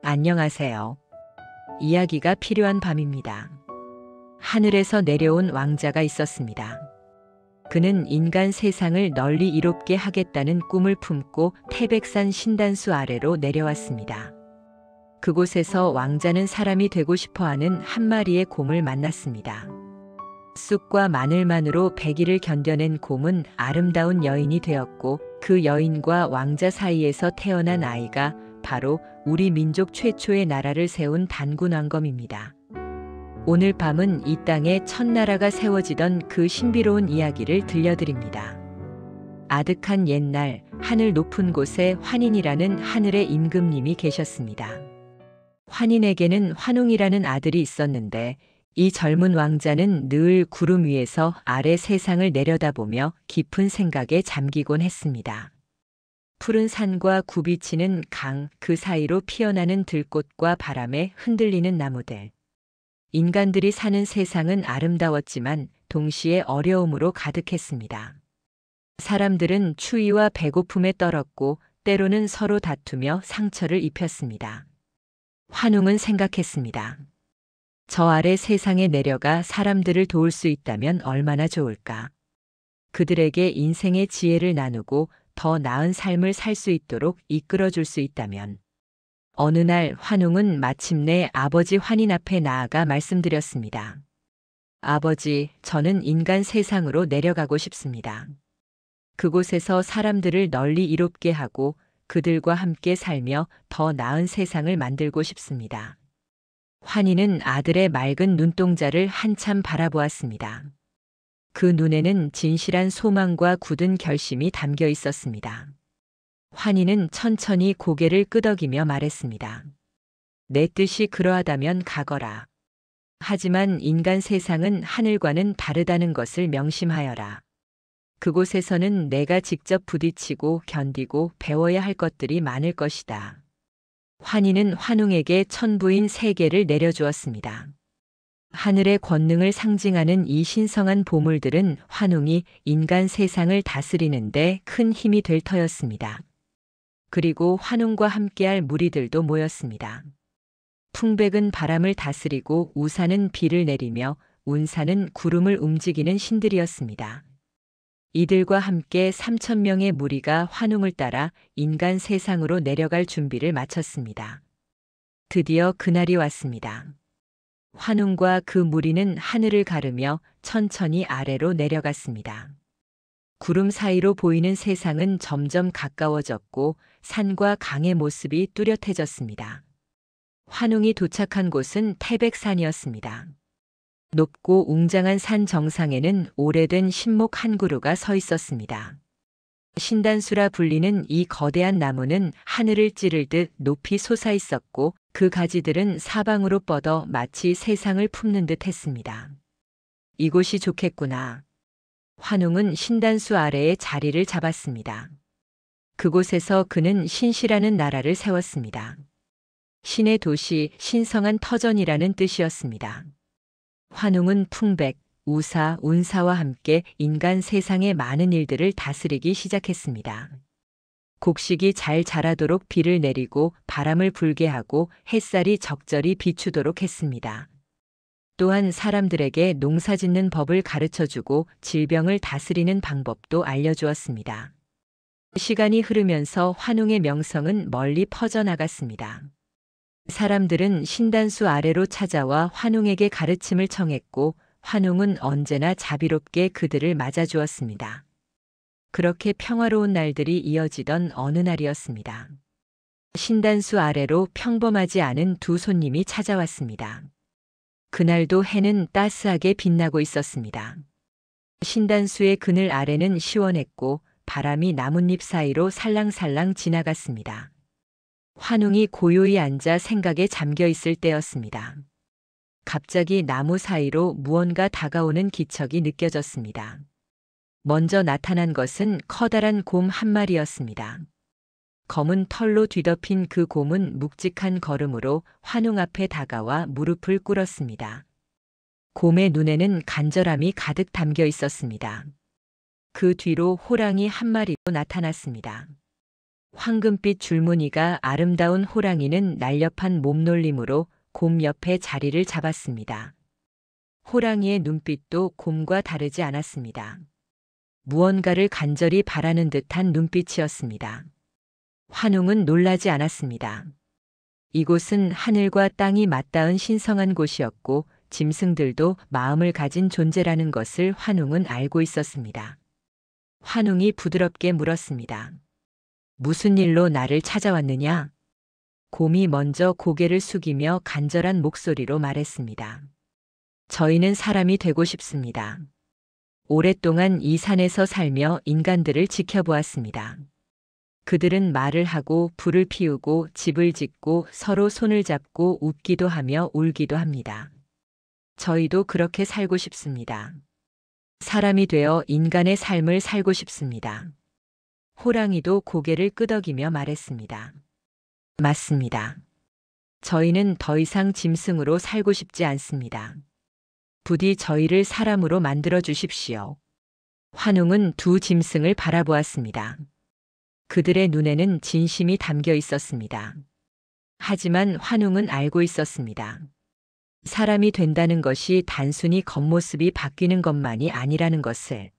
안녕하세요. 이야기가 필요한 밤입니다. 하늘에서 내려온 왕자가 있었습니다. 그는 인간 세상을 널리 이롭게 하겠다는 꿈을 품고 태백산 신단수 아래로 내려왔습니다. 그곳에서 왕자는 사람이 되고 싶어하는 한 마리의 곰을 만났습니다. 쑥과 마늘만으로 100일을 견뎌낸 곰은 아름다운 여인이 되었고, 그 여인과 왕자 사이에서 태어난 아이가 바로 우리 민족 최초의 나라를 세운 단군왕검입니다. 오늘 밤은 이 땅에 첫 나라가 세워지던 그 신비로운 이야기를 들려드립니다. 아득한 옛날, 하늘 높은 곳에 환인이라는 하늘의 임금님이 계셨습니다. 환인에게는 환웅이라는 아들이 있었는데, 이 젊은 왕자는 늘 구름 위에서 아래 세상을 내려다보며 깊은 생각에 잠기곤 했습니다. 푸른 산과 굽이치는 강, 그 사이로 피어나는 들꽃과 바람에 흔들리는 나무들. 인간들이 사는 세상은 아름다웠지만 동시에 어려움으로 가득했습니다. 사람들은 추위와 배고픔에 떨었고 때로는 서로 다투며 상처를 입혔습니다. 환웅은 생각했습니다. 저 아래 세상에 내려가 사람들을 도울 수 있다면 얼마나 좋을까. 그들에게 인생의 지혜를 나누고 더 나은 삶을 살 수 있도록 이끌어줄 수 있다면. 어느 날 환웅은 마침내 아버지 환인 앞에 나아가 말씀드렸습니다. 아버지, 저는 인간 세상으로 내려가고 싶습니다. 그곳에서 사람들을 널리 이롭게 하고 그들과 함께 살며 더 나은 세상을 만들고 싶습니다. 환인은 아들의 맑은 눈동자를 한참 바라보았습니다. 그 눈에는 진실한 소망과 굳은 결심이 담겨 있었습니다. 환인은 천천히 고개를 끄덕이며 말했습니다. 내 뜻이 그러하다면 가거라. 하지만 인간 세상은 하늘과는 다르다는 것을 명심하여라. 그곳에서는 내가 직접 부딪히고 견디고 배워야 할 것들이 많을 것이다. 환인은 환웅에게 천부인 3개를 내려주었습니다. 하늘의 권능을 상징하는 이 신성한 보물들은 환웅이 인간 세상을 다스리는데 큰 힘이 될 터였습니다. 그리고 환웅과 함께할 무리들도 모였습니다. 풍백은 바람을 다스리고 우산은 비를 내리며 운사는 구름을 움직이는 신들이었습니다. 이들과 함께 3,000명의 무리가 환웅을 따라 인간 세상으로 내려갈 준비를 마쳤습니다. 드디어 그날이 왔습니다. 환웅과 그 무리는 하늘을 가르며 천천히 아래로 내려갔습니다. 구름 사이로 보이는 세상은 점점 가까워졌고 산과 강의 모습이 뚜렷해졌습니다. 환웅이 도착한 곳은 태백산이었습니다. 높고 웅장한 산 정상에는 오래된 신목 한 그루가 서 있었습니다. 신단수라 불리는 이 거대한 나무는 하늘을 찌를 듯 높이 솟아 있었고 그 가지들은 사방으로 뻗어 마치 세상을 품는 듯 했습니다. 이곳이 좋겠구나. 환웅은 신단수 아래에 자리를 잡았습니다. 그곳에서 그는 신시라는 나라를 세웠습니다. 신의 도시, 신성한 터전이라는 뜻이었습니다. 환웅은 풍백, 우사, 운사와 함께 인간 세상의 많은 일들을 다스리기 시작했습니다. 곡식이 잘 자라도록 비를 내리고 바람을 불게 하고 햇살이 적절히 비추도록 했습니다. 또한 사람들에게 농사짓는 법을 가르쳐주고 질병을 다스리는 방법도 알려주었습니다. 시간이 흐르면서 환웅의 명성은 멀리 퍼져나갔습니다. 사람들은 신단수 아래로 찾아와 환웅에게 가르침을 청했고 환웅은 언제나 자비롭게 그들을 맞아주었습니다. 그렇게 평화로운 날들이 이어지던 어느 날이었습니다. 신단수 아래로 평범하지 않은 2 손님이 찾아왔습니다. 그날도 해는 따스하게 빛나고 있었습니다. 신단수의 그늘 아래는 시원했고 바람이 나뭇잎 사이로 살랑살랑 지나갔습니다. 환웅이 고요히 앉아 생각에 잠겨 있을 때였습니다. 갑자기 나무 사이로 무언가 다가오는 기척이 느껴졌습니다. 먼저 나타난 것은 커다란 곰 한 마리였습니다. 검은 털로 뒤덮인 그 곰은 묵직한 걸음으로 환웅 앞에 다가와 무릎을 꿇었습니다. 곰의 눈에는 간절함이 가득 담겨 있었습니다. 그 뒤로 호랑이 한 마리도 나타났습니다. 황금빛 줄무늬가 아름다운 호랑이는 날렵한 몸놀림으로 곰 옆에 자리를 잡았습니다. 호랑이의 눈빛도 곰과 다르지 않았습니다. 무언가를 간절히 바라는 듯한 눈빛이었습니다. 환웅은 놀라지 않았습니다. 이곳은 하늘과 땅이 맞닿은 신성한 곳이었고 짐승들도 마음을 가진 존재라는 것을 환웅은 알고 있었습니다. 환웅이 부드럽게 물었습니다. 무슨 일로 나를 찾아왔느냐? 곰이 먼저 고개를 숙이며 간절한 목소리로 말했습니다. 저희는 사람이 되고 싶습니다. 오랫동안 이 산에서 살며 인간들을 지켜보았습니다. 그들은 말을 하고 불을 피우고 집을 짓고 서로 손을 잡고 웃기도 하며 울기도 합니다. 저희도 그렇게 살고 싶습니다. 사람이 되어 인간의 삶을 살고 싶습니다. 호랑이도 고개를 끄덕이며 말했습니다. 맞습니다. 저희는 더 이상 짐승으로 살고 싶지 않습니다. 부디 저희를 사람으로 만들어 주십시오. 환웅은 두 짐승을 바라보았습니다. 그들의 눈에는 진심이 담겨 있었습니다. 하지만 환웅은 알고 있었습니다. 사람이 된다는 것이 단순히 겉모습이 바뀌는 것만이 아니라는 것을.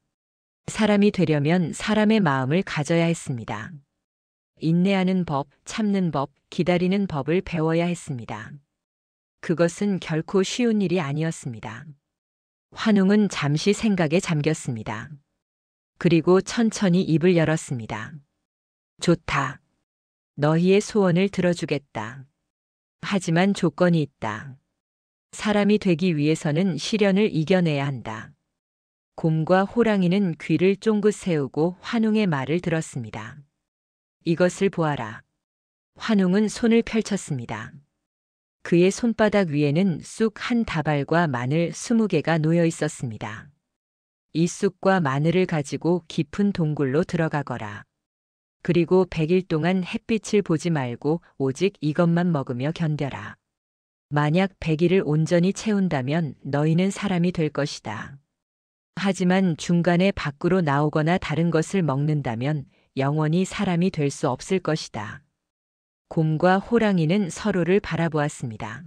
사람이 되려면 사람의 마음을 가져야 했습니다. 인내하는 법, 참는 법, 기다리는 법을 배워야 했습니다. 그것은 결코 쉬운 일이 아니었습니다. 환웅은 잠시 생각에 잠겼습니다. 그리고 천천히 입을 열었습니다. 좋다. 너희의 소원을 들어주겠다. 하지만 조건이 있다. 사람이 되기 위해서는 시련을 이겨내야 한다. 곰과 호랑이는 귀를 쫑긋 세우고 환웅의 말을 들었습니다. 이것을 보아라. 환웅은 손을 펼쳤습니다. 그의 손바닥 위에는 쑥 한 다발과 마늘 20개가 놓여 있었습니다. 이 쑥과 마늘을 가지고 깊은 동굴로 들어가거라. 그리고 100일 동안 햇빛을 보지 말고 오직 이것만 먹으며 견뎌라. 만약 100일을 온전히 채운다면 너희는 사람이 될 것이다. 하지만 중간에 밖으로 나오거나 다른 것을 먹는다면 영원히 사람이 될 수 없을 것이다. 곰과 호랑이는 서로를 바라보았습니다.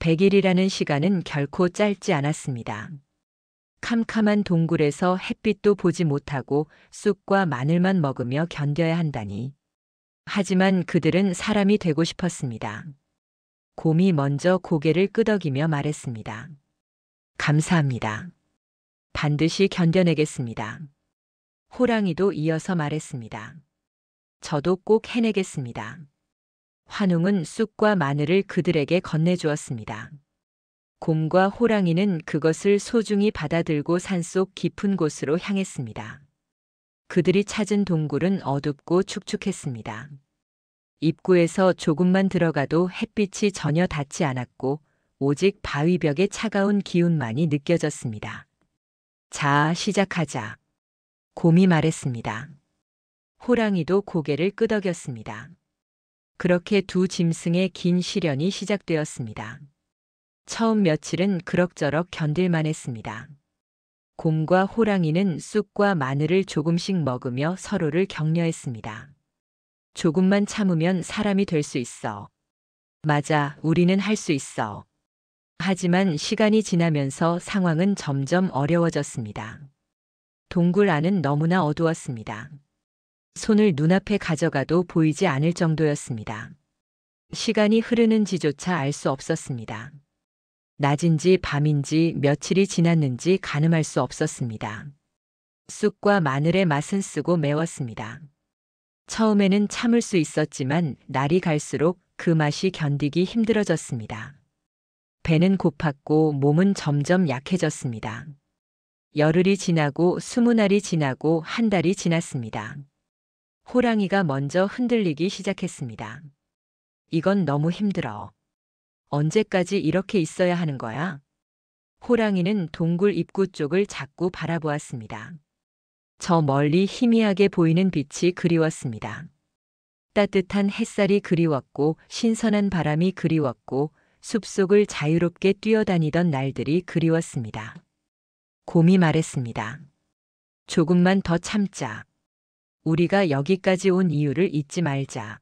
100일이라는 시간은 결코 짧지 않았습니다. 캄캄한 동굴에서 햇빛도 보지 못하고 쑥과 마늘만 먹으며 견뎌야 한다니. 하지만 그들은 사람이 되고 싶었습니다. 곰이 먼저 고개를 끄덕이며 말했습니다. 감사합니다. 반드시 견뎌내겠습니다. 호랑이도 이어서 말했습니다. 저도 꼭 해내겠습니다. 환웅은 쑥과 마늘을 그들에게 건네주었습니다. 곰과 호랑이는 그것을 소중히 받아들고 산속 깊은 곳으로 향했습니다. 그들이 찾은 동굴은 어둡고 축축했습니다. 입구에서 조금만 들어가도 햇빛이 전혀 닿지 않았고 오직 바위벽의 차가운 기운만이 느껴졌습니다. 자, 시작하자. 곰이 말했습니다. 호랑이도 고개를 끄덕였습니다. 그렇게 두 짐승의 긴 시련이 시작되었습니다. 처음 며칠은 그럭저럭 견딜만 했습니다. 곰과 호랑이는 쑥과 마늘을 조금씩 먹으며 서로를 격려했습니다. 조금만 참으면 사람이 될 수 있어. 맞아, 우리는 할 수 있어. 하지만 시간이 지나면서 상황은 점점 어려워졌습니다. 동굴 안은 너무나 어두웠습니다. 손을 눈앞에 가져가도 보이지 않을 정도였습니다. 시간이 흐르는지조차 알 수 없었습니다. 낮인지 밤인지 며칠이 지났는지 가늠할 수 없었습니다. 쑥과 마늘의 맛은 쓰고 매웠습니다. 처음에는 참을 수 있었지만 날이 갈수록 그 맛이 견디기 힘들어졌습니다. 배는 고팠고 몸은 점점 약해졌습니다. 열흘이 지나고 20날이 지나고 한 달이 지났습니다. 호랑이가 먼저 흔들리기 시작했습니다. 이건 너무 힘들어. 언제까지 이렇게 있어야 하는 거야? 호랑이는 동굴 입구 쪽을 자꾸 바라보았습니다. 저 멀리 희미하게 보이는 빛이 그리웠습니다. 따뜻한 햇살이 그리웠고 신선한 바람이 그리웠고 숲속을 자유롭게 뛰어다니던 날들이 그리웠습니다. 곰이 말했습니다. 조금만 더 참자. 우리가 여기까지 온 이유를 잊지 말자.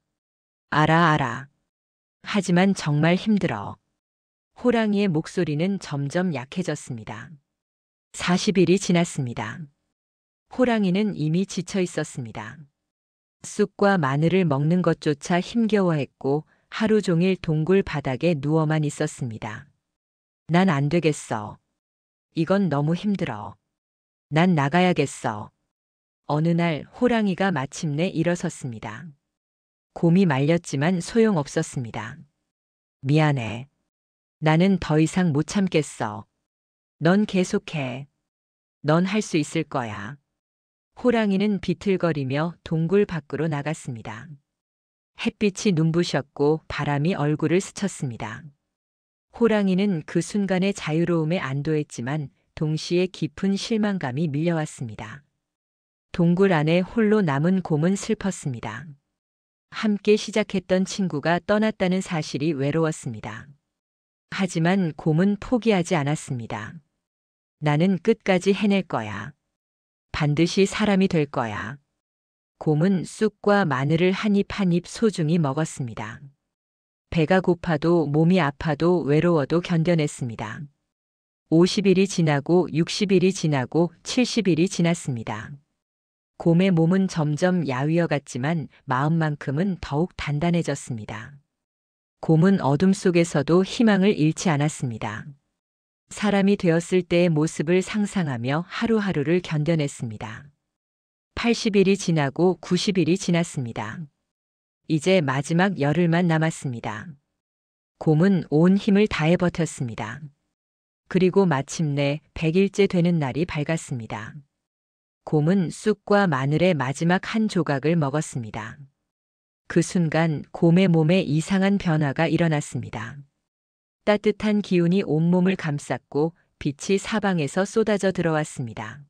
알아. 하지만 정말 힘들어. 호랑이의 목소리는 점점 약해졌습니다. 40일이 지났습니다. 호랑이는 이미 지쳐 있었습니다. 쑥과 마늘을 먹는 것조차 힘겨워했고 하루 종일 동굴 바닥에 누워만 있었습니다. 난 안 되겠어. 이건 너무 힘들어. 난 나가야겠어. 어느 날 호랑이가 마침내 일어섰습니다. 곰이 말렸지만 소용없었습니다. 미안해. 나는 더 이상 못 참겠어. 넌 계속해. 넌 할 수 있을 거야. 호랑이는 비틀거리며 동굴 밖으로 나갔습니다. 햇빛이 눈부셨고 바람이 얼굴을 스쳤습니다. 호랑이는 그 순간의 자유로움에 안도했지만 동시에 깊은 실망감이 밀려왔습니다. 동굴 안에 홀로 남은 곰은 슬펐습니다. 함께 시작했던 친구가 떠났다는 사실이 외로웠습니다. 하지만 곰은 포기하지 않았습니다. 나는 끝까지 해낼 거야. 반드시 사람이 될 거야. 곰은 쑥과 마늘을 한 입 한 입 소중히 먹었습니다. 배가 고파도 몸이 아파도 외로워도 견뎌냈습니다. 50일이 지나고 60일이 지나고 70일이 지났습니다. 곰의 몸은 점점 야위어갔지만 마음만큼은 더욱 단단해졌습니다. 곰은 어둠 속에서도 희망을 잃지 않았습니다. 사람이 되었을 때의 모습을 상상하며 하루하루를 견뎌냈습니다. 80일이 지나고 90일이 지났습니다. 이제 마지막 열흘만 남았습니다. 곰은 온 힘을 다해 버텼습니다. 그리고 마침내 100일째 되는 날이 밝았습니다. 곰은 쑥과 마늘의 마지막 한 조각을 먹었습니다. 그 순간 곰의 몸에 이상한 변화가 일어났습니다. 따뜻한 기운이 온몸을 감쌌고 빛이 사방에서 쏟아져 들어왔습니다.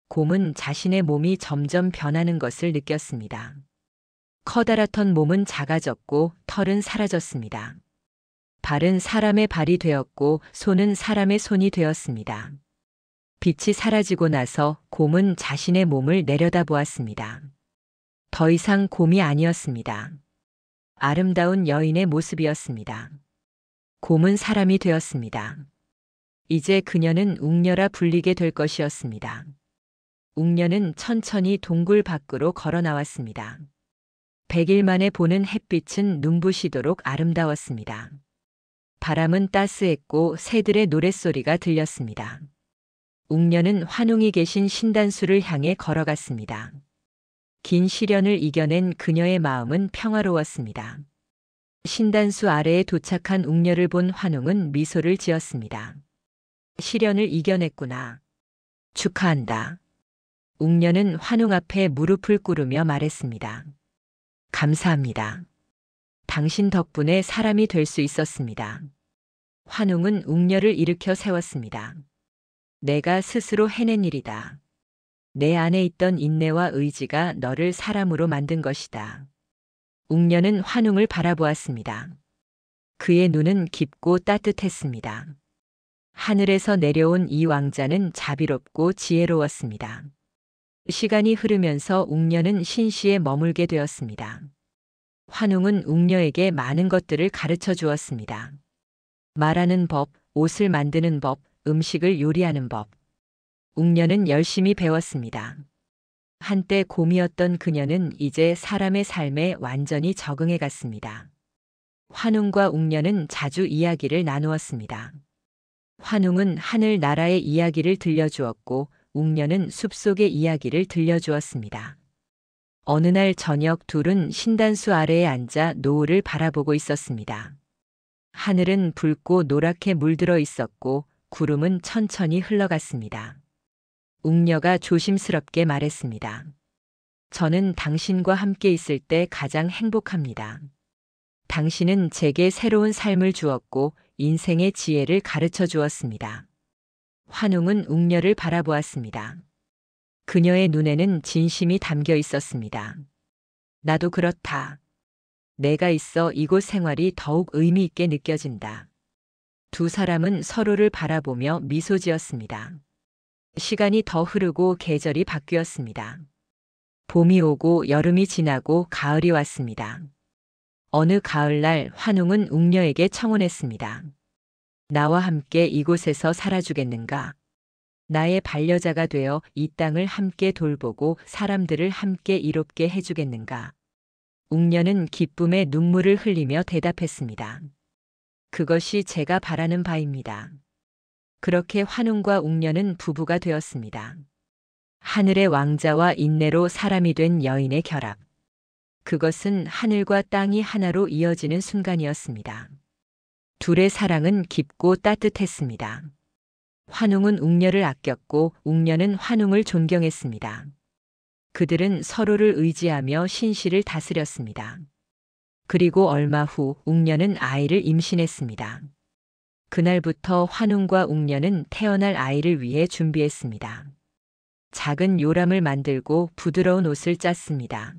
곰은 자신의 몸이 점점 변하는 것을 느꼈습니다. 커다랗던 몸은 작아졌고 털은 사라졌습니다. 발은 사람의 발이 되었고 손은 사람의 손이 되었습니다. 빛이 사라지고 나서 곰은 자신의 몸을 내려다보았습니다. 더 이상 곰이 아니었습니다. 아름다운 여인의 모습이었습니다. 곰은 사람이 되었습니다. 이제 그녀는 웅녀라 불리게 될 것이었습니다. 웅녀는 천천히 동굴 밖으로 걸어 나왔습니다. 100일 만에 보는 햇빛은 눈부시도록 아름다웠습니다. 바람은 따스했고 새들의 노랫소리가 들렸습니다. 웅녀는 환웅이 계신 신단수를 향해 걸어갔습니다. 긴 시련을 이겨낸 그녀의 마음은 평화로웠습니다. 신단수 아래에 도착한 웅녀를 본 환웅은 미소를 지었습니다. 시련을 이겨냈구나. 축하한다. 웅녀는 환웅 앞에 무릎을 꿇으며 말했습니다. 감사합니다. 당신 덕분에 사람이 될 수 있었습니다. 환웅은 웅녀를 일으켜 세웠습니다. 내가 스스로 해낸 일이다. 내 안에 있던 인내와 의지가 너를 사람으로 만든 것이다. 웅녀는 환웅을 바라보았습니다. 그의 눈은 깊고 따뜻했습니다. 하늘에서 내려온 이 왕자는 자비롭고 지혜로웠습니다. 시간이 흐르면서 웅녀는 신시에 머물게 되었습니다. 환웅은 웅녀에게 많은 것들을 가르쳐 주었습니다. 말하는 법, 옷을 만드는 법, 음식을 요리하는 법. 웅녀는 열심히 배웠습니다. 한때 곰이었던 그녀는 이제 사람의 삶에 완전히 적응해 갔습니다. 환웅과 웅녀는 자주 이야기를 나누었습니다. 환웅은 하늘나라의 이야기를 들려주었고 웅녀는 숲속의 이야기를 들려주었습니다. 어느 날 저녁 둘은 신단수 아래에 앉아 노을을 바라보고 있었습니다. 하늘은 붉고 노랗게 물들어 있었고 구름은 천천히 흘러갔습니다. 웅녀가 조심스럽게 말했습니다. 저는 당신과 함께 있을 때 가장 행복합니다. 당신은 제게 새로운 삶을 주었고 인생의 지혜를 가르쳐 주었습니다. 환웅은 웅녀를 바라보았습니다. 그녀의 눈에는 진심이 담겨 있었습니다. 나도 그렇다. 내가 있어 이곳 생활이 더욱 의미 있게 느껴진다. 두 사람은 서로를 바라보며 미소 지었습니다. 시간이 더 흐르고 계절이 바뀌었습니다. 봄이 오고 여름이 지나고 가을이 왔습니다. 어느 가을날 환웅은 웅녀에게 청혼했습니다. 나와 함께 이곳에서 살아주겠는가? 나의 반려자가 되어 이 땅을 함께 돌보고 사람들을 함께 이롭게 해주겠는가? 웅녀는 기쁨의 눈물을 흘리며 대답했습니다. 그것이 제가 바라는 바입니다. 그렇게 환웅과 웅녀는 부부가 되었습니다. 하늘의 왕자와 인내로 사람이 된 여인의 결합. 그것은 하늘과 땅이 하나로 이어지는 순간이었습니다. 둘의 사랑은 깊고 따뜻했습니다. 환웅은 웅녀를 아꼈고 웅녀는 환웅을 존경했습니다. 그들은 서로를 의지하며 신실을 다스렸습니다. 그리고 얼마 후 웅녀는 아이를 임신했습니다. 그날부터 환웅과 웅녀는 태어날 아이를 위해 준비했습니다. 작은 요람을 만들고 부드러운 옷을 짰습니다.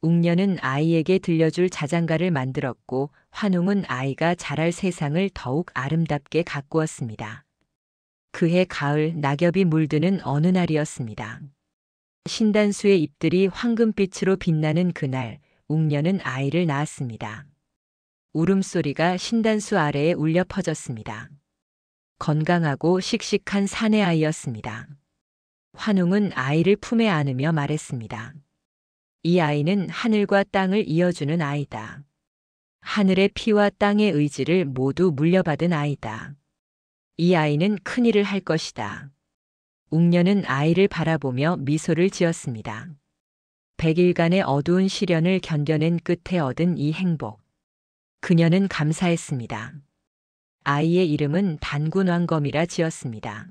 웅녀는 아이에게 들려줄 자장가를 만들었고 환웅은 아이가 자랄 세상을 더욱 아름답게 가꾸었습니다. 그해 가을 낙엽이 물드는 어느 날이었습니다. 신단수의 잎들이 황금빛으로 빛나는 그날 웅녀는 아이를 낳았습니다. 울음소리가 신단수 아래에 울려 퍼졌습니다. 건강하고 씩씩한 사내 아이였습니다. 환웅은 아이를 품에 안으며 말했습니다. 이 아이는 하늘과 땅을 이어주는 아이다. 하늘의 피와 땅의 의지를 모두 물려받은 아이다. 이 아이는 큰일을 할 것이다. 웅녀는 아이를 바라보며 미소를 지었습니다. 100일간의 어두운 시련을 견뎌낸 끝에 얻은 이 행복. 그녀는 감사했습니다. 아이의 이름은 단군왕검이라 지었습니다.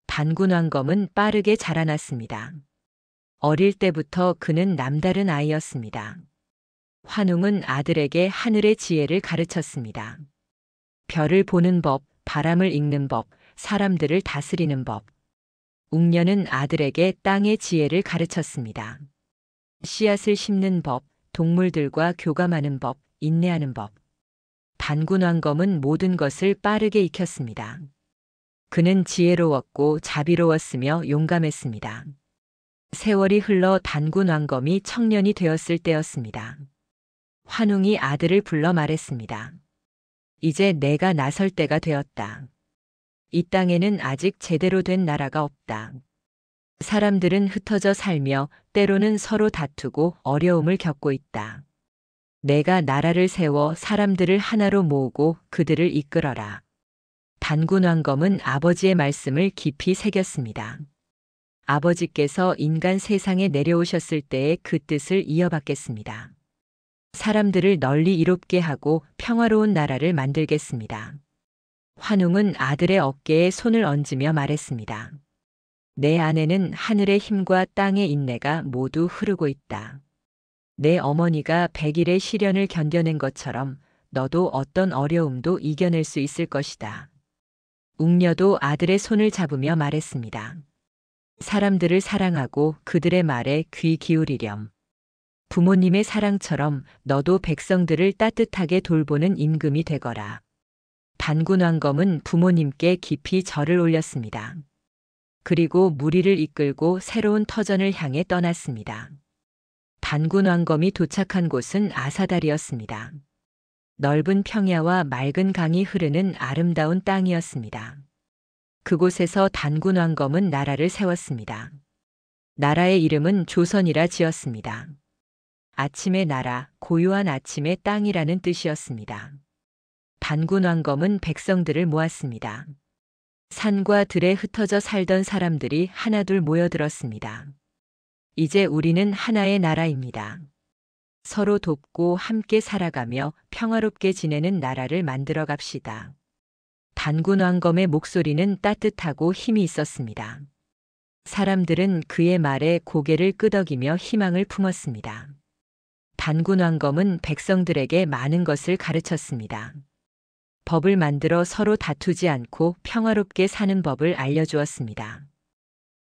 단군왕검은 빠르게 자라났습니다. 어릴 때부터 그는 남다른 아이였습니다. 환웅은 아들에게 하늘의 지혜를 가르쳤습니다. 별을 보는 법, 바람을 읽는 법, 사람들을 다스리는 법. 웅녀는 아들에게 땅의 지혜를 가르쳤습니다. 씨앗을 심는 법, 동물들과 교감하는 법, 인내하는 법. 단군왕검은 모든 것을 빠르게 익혔습니다. 그는 지혜로웠고 자비로웠으며 용감했습니다. 세월이 흘러 단군왕검이 청년이 되었을 때였습니다. 환웅이 아들을 불러 말했습니다. 이제 내가 나설 때가 되었다. 이 땅에는 아직 제대로 된 나라가 없다. 사람들은 흩어져 살며 때로는 서로 다투고 어려움을 겪고 있다. 내가 나라를 세워 사람들을 하나로 모으고 그들을 이끌어라. 단군왕검은 아버지의 말씀을 깊이 새겼습니다. 아버지께서 인간 세상에 내려오셨을 때의 그 뜻을 이어받겠습니다. 사람들을 널리 이롭게 하고 평화로운 나라를 만들겠습니다. 환웅은 아들의 어깨에 손을 얹으며 말했습니다. 내 안에는 하늘의 힘과 땅의 인내가 모두 흐르고 있다. 내 어머니가 100일의 시련을 견뎌낸 것처럼 너도 어떤 어려움도 이겨낼 수 있을 것이다. 웅녀도 아들의 손을 잡으며 말했습니다. 사람들을 사랑하고 그들의 말에 귀 기울이렴. 부모님의 사랑처럼 너도 백성들을 따뜻하게 돌보는 임금이 되거라. 단군왕검은 부모님께 깊이 절을 올렸습니다. 그리고 무리를 이끌고 새로운 터전을 향해 떠났습니다. 단군왕검이 도착한 곳은 아사달이었습니다. 넓은 평야와 맑은 강이 흐르는 아름다운 땅이었습니다. 그곳에서 단군왕검은 나라를 세웠습니다. 나라의 이름은 조선이라 지었습니다. 아침의 나라, 고요한 아침의 땅이라는 뜻이었습니다. 단군왕검은 백성들을 모았습니다. 산과 들에 흩어져 살던 사람들이 하나둘 모여들었습니다. 이제 우리는 하나의 나라입니다. 서로 돕고 함께 살아가며 평화롭게 지내는 나라를 만들어 갑시다. 단군왕검의 목소리는 따뜻하고 힘이 있었습니다. 사람들은 그의 말에 고개를 끄덕이며 희망을 품었습니다. 단군왕검은 백성들에게 많은 것을 가르쳤습니다. 법을 만들어 서로 다투지 않고 평화롭게 사는 법을 알려주었습니다.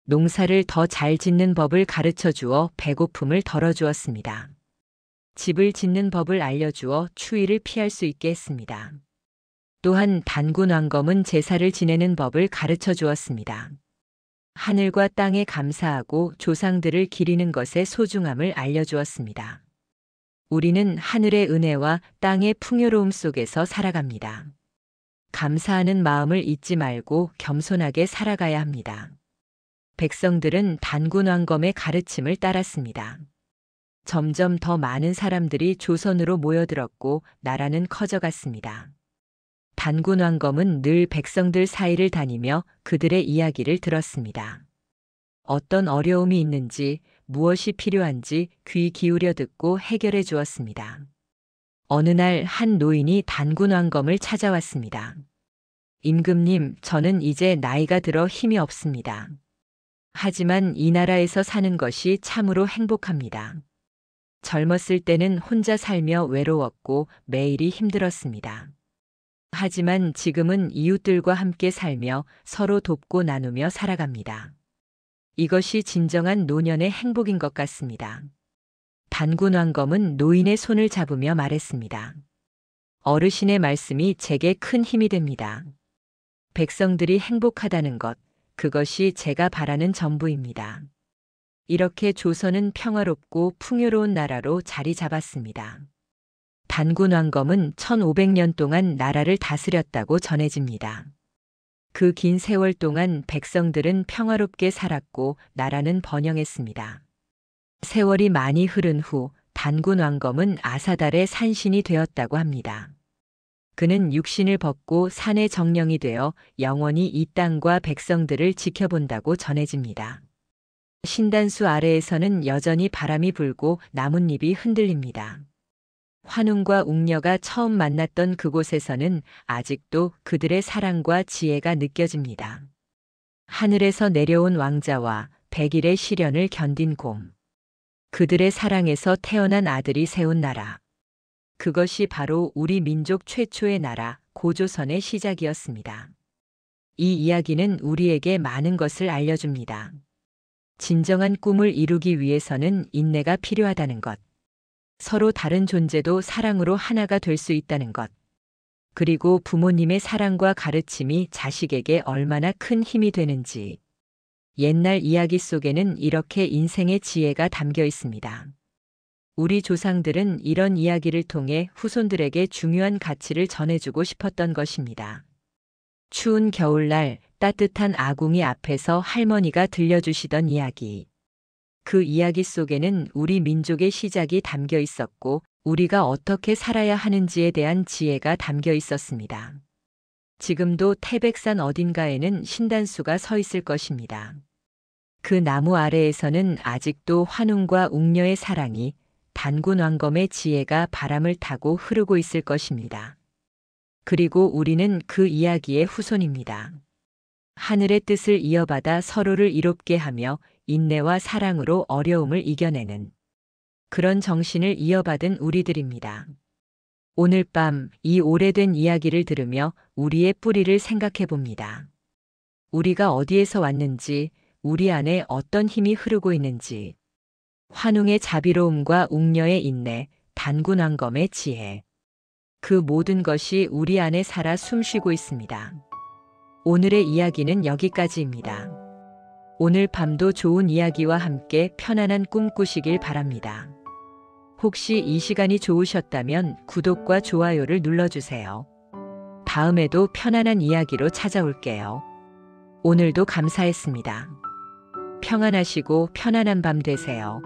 농사를 더 잘 짓는 법을 가르쳐 주어 배고픔을 덜어주었습니다. 집을 짓는 법을 알려주어 추위를 피할 수 있게 했습니다. 또한 단군왕검은 제사를 지내는 법을 가르쳐 주었습니다. 하늘과 땅에 감사하고 조상들을 기리는 것의 소중함을 알려주었습니다. 우리는 하늘의 은혜와 땅의 풍요로움 속에서 살아갑니다. 감사하는 마음을 잊지 말고 겸손하게 살아가야 합니다. 백성들은 단군 왕검의 가르침을 따랐습니다. 점점 더 많은 사람들이 조선으로 모여들었고 나라는 커져갔습니다. 단군 왕검은 늘 백성들 사이를 다니며 그들의 이야기를 들었습니다. 어떤 어려움이 있는지, 무엇이 필요한지 귀 기울여 듣고 해결해 주었습니다. 어느 날 한 노인이 단군 왕검을 찾아왔습니다. 임금님, 저는 이제 나이가 들어 힘이 없습니다. 하지만 이 나라에서 사는 것이 참으로 행복합니다. 젊었을 때는 혼자 살며 외로웠고 매일이 힘들었습니다. 하지만 지금은 이웃들과 함께 살며 서로 돕고 나누며 살아갑니다. 이것이 진정한 노년의 행복인 것 같습니다. 단군 왕검은 노인의 손을 잡으며 말했습니다. 어르신의 말씀이 제게 큰 힘이 됩니다. 백성들이 행복하다는 것, 그것이 제가 바라는 전부입니다. 이렇게 조선은 평화롭고 풍요로운 나라로 자리 잡았습니다. 단군 왕검은 1500년 동안 나라를 다스렸다고 전해집니다. 그 긴 세월 동안 백성들은 평화롭게 살았고 나라는 번영했습니다. 세월이 많이 흐른 후 단군 왕검은 아사달의 산신이 되었다고 합니다. 그는 육신을 벗고 산의 정령이 되어 영원히 이 땅과 백성들을 지켜본다고 전해집니다. 신단수 아래에서는 여전히 바람이 불고 나뭇잎이 흔들립니다. 환웅과 웅녀가 처음 만났던 그곳에서는 아직도 그들의 사랑과 지혜가 느껴집니다. 하늘에서 내려온 왕자와 100일의 시련을 견딘 곰. 그들의 사랑에서 태어난 아들이 세운 나라. 그것이 바로 우리 민족 최초의 나라 고조선의 시작이었습니다. 이 이야기는 우리에게 많은 것을 알려줍니다. 진정한 꿈을 이루기 위해서는 인내가 필요하다는 것. 서로 다른 존재도 사랑으로 하나가 될 수 있다는 것. 그리고 부모님의 사랑과 가르침이 자식에게 얼마나 큰 힘이 되는지. 옛날 이야기 속에는 이렇게 인생의 지혜가 담겨 있습니다. 우리 조상들은 이런 이야기를 통해 후손들에게 중요한 가치를 전해주고 싶었던 것입니다. 추운 겨울날 따뜻한 아궁이 앞에서 할머니가 들려주시던 이야기. 그 이야기 속에는 우리 민족의 시작이 담겨 있었고 우리가 어떻게 살아야 하는지에 대한 지혜가 담겨 있었습니다. 지금도 태백산 어딘가에는 신단수가 서 있을 것입니다. 그 나무 아래에서는 아직도 환웅과 웅녀의 사랑이, 단군 왕검의 지혜가 바람을 타고 흐르고 있을 것입니다. 그리고 우리는 그 이야기의 후손입니다. 하늘의 뜻을 이어받아 서로를 이롭게 하며 인내와 사랑으로 어려움을 이겨내는 그런 정신을 이어받은 우리들입니다. 오늘 밤 이 오래된 이야기를 들으며 우리의 뿌리를 생각해 봅니다. 우리가 어디에서 왔는지, 우리 안에 어떤 힘이 흐르고 있는지, 환웅의 자비로움과 웅녀의 인내, 단군 왕검의 지혜. 그 모든 것이 우리 안에 살아 숨쉬고 있습니다. 오늘의 이야기는 여기까지입니다. 오늘 밤도 좋은 이야기와 함께 편안한 꿈 꾸시길 바랍니다. 혹시 이 시간이 좋으셨다면 구독과 좋아요를 눌러주세요. 다음에도 편안한 이야기로 찾아올게요. 오늘도 감사했습니다. 평안하시고 편안한 밤 되세요.